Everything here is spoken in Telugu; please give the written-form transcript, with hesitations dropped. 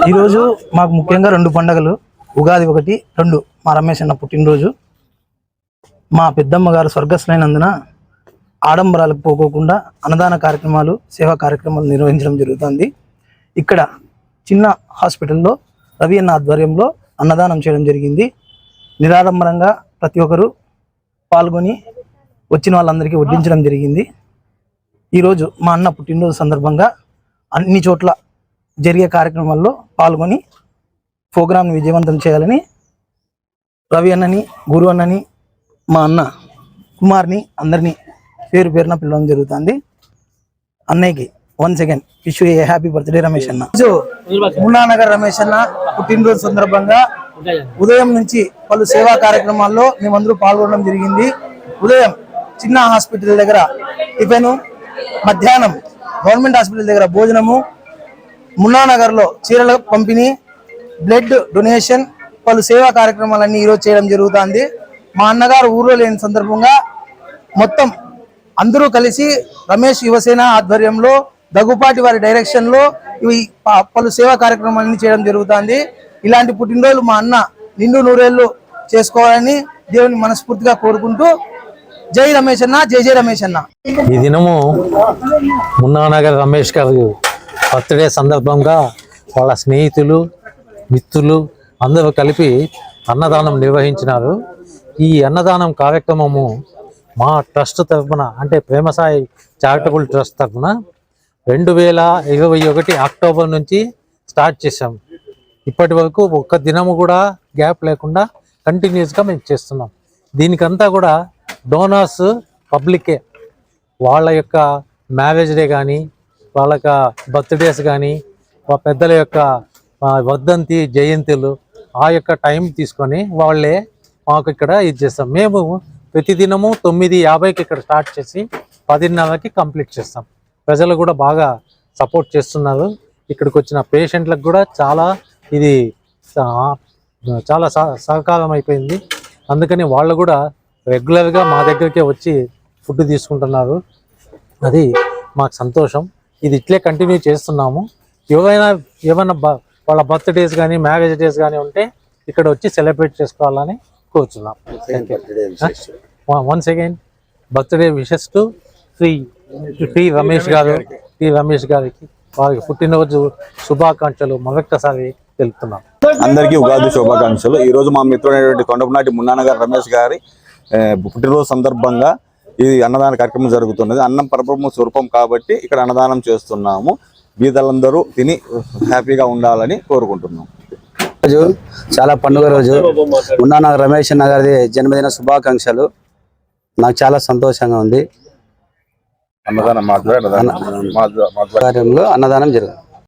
ఈరోజు మాకు ముఖ్యంగా 2 పండుగలు, ఉగాది 1, 2 మా రమేష్ అన్న పుట్టినరోజు. మా పెద్దమ్మ గారు స్వర్గస్థులైనందున ఆడంబరాలకు పోకోకుండా అన్నదాన కార్యక్రమాలు, సేవా కార్యక్రమాలు నిర్వహించడం జరుగుతుంది. ఇక్కడ చిన్న హాస్పిటల్లో రవి అన్న ఆధ్వర్యంలో అన్నదానం చేయడం జరిగింది. నిరాడంబరంగా ప్రతి ఒక్కరు పాల్గొని వచ్చిన వాళ్ళందరికీ వడ్డించడం జరిగింది. ఈరోజు మా అన్న పుట్టినరోజు సందర్భంగా అన్ని చోట్ల జరిగే కార్యక్రమాల్లో పాల్గొని ప్రోగ్రాంని విజయవంతం చేయాలని రవి అన్నని, గురు అన్నని, మా అన్న కుమార్ని అందరినీ పేరు పేరున పిలవడం జరుగుతుంది. అన్నయ్యకి once again wish you A happy birthday Ramesh అన్న. మున్నానగర్ రమేష్ అన్న పుట్టినరోజు సందర్భంగా ఉదయం నుంచి పలు సేవా కార్యక్రమాల్లో మేమందరూ పాల్గొనడం జరిగింది. ఉదయం చిన్న హాస్పిటల్ దగ్గర టిఫిన్, మధ్యాహ్నం గవర్నమెంట్ హాస్పిటల్ దగ్గర భోజనము, మున్నానగర్లో చీరల పంపిణీ, బ్లడ్ డొనేషన్, పలు సేవా కార్యక్రమాలన్నీ ఈరోజు చేయడం జరుగుతుంది. మా అన్నగారు ఊర్లో లేని సందర్భంగా మొత్తం అందరూ కలిసి రమేష్ యువసేన ఆధ్వర్యంలో దగ్గుపాటి వారి డైరెక్షన్లో ఇవి పలు సేవా కార్యక్రమాలన్నీ చేయడం జరుగుతుంది. ఇలాంటి పుట్టినరోజులు మా అన్న నిండు నూరేళ్లు చేసుకోవాలని దేవుని మనస్ఫూర్తిగా కోరుకుంటూ జై రమేష్ అన్న, జై జై రమేష్ అన్న. ఈ దినము మున్నానగర్ రమేష్ గారు బర్త్డే సందర్భంగా వాళ్ళ స్నేహితులు, మిత్రులు అందరూ కలిపి అన్నదానం నిర్వహించినారు. ఈ అన్నదానం కార్యక్రమము మా ట్రస్ట్ తరఫున, అంటే ప్రేమసాయి చారిటబుల్ ట్రస్ట్ తరఫున 2021 అక్టోబర్ నుంచి స్టార్ట్ చేసాం. ఇప్పటి వరకు ఒక్క దినము కూడా గ్యాప్ లేకుండా కంటిన్యూస్గా మేము చేస్తున్నాం. దీనికంతా కూడా డోనర్స్ పబ్లికే. వాళ్ళ యొక్క మ్యారేజ్ డే కానీ, వాళ్ళ యొక్క బర్త్డేస్ కానీ, పెద్దల యొక్క వర్ధంతి జయంతులు ఆ యొక్క టైం తీసుకొని వాళ్ళే మాకు ఇక్కడ ఇది చేస్తాం. మేము ప్రతిదినము 9:50కి ఇక్కడ స్టార్ట్ చేసి 10:30కి కంప్లీట్ చేస్తాం. ప్రజలు కూడా బాగా సపోర్ట్ చేస్తున్నారు. ఇక్కడికి వచ్చిన పేషెంట్లకు కూడా ఇది చాలా సహకారం అయిపోయింది. అందుకని వాళ్ళు కూడా రెగ్యులర్గా మా దగ్గరికే వచ్చి ఫుడ్ తీసుకుంటున్నారు. అది మాకు సంతోషం. ఇది ఇట్లే కంటిన్యూ చేస్తున్నాము. ఏమైనా వాళ్ళ బర్త్డేస్ కానీ, మ్యారేజ్ డేస్ కానీ ఉంటే ఇక్కడ వచ్చి సెలబ్రేట్ చేసుకోవాలని కోరుచున్నాం. Once again birthday wishes to Shri Ramesh గారికి వారికి పుట్టినరోజు శుభాకాంక్షలు మరొక్కసారి తెలుపుతున్నాం. అందరికీ ఉగాది శుభాకాంక్షలు. ఈరోజు మా మిత్రుడైనటువంటి కొండపనాటి మున్నానగర్ రమేష్ గారి పుట్టినరోజు సందర్భంగా ఈ అన్నదాన కార్యక్రమం జరుగుతున్నది. అన్నం పరబ్రహ్మ స్వరూపం కాబట్టి ఇక్కడ అన్నదానం చేస్తున్నాము. బీదలందరూ తిని హ్యాపీగా ఉండాలని కోరుకుంటున్నాం. రోజు చాలా పండుగ రోజు. మున్నానగర్ రమేష్ అన్న గారి జన్మదిన శుభాకాంక్షలు. నాకు చాలా సంతోషంగా ఉంది. అన్నదానం కార్యంలో అన్నదానం జరుగుతుంది.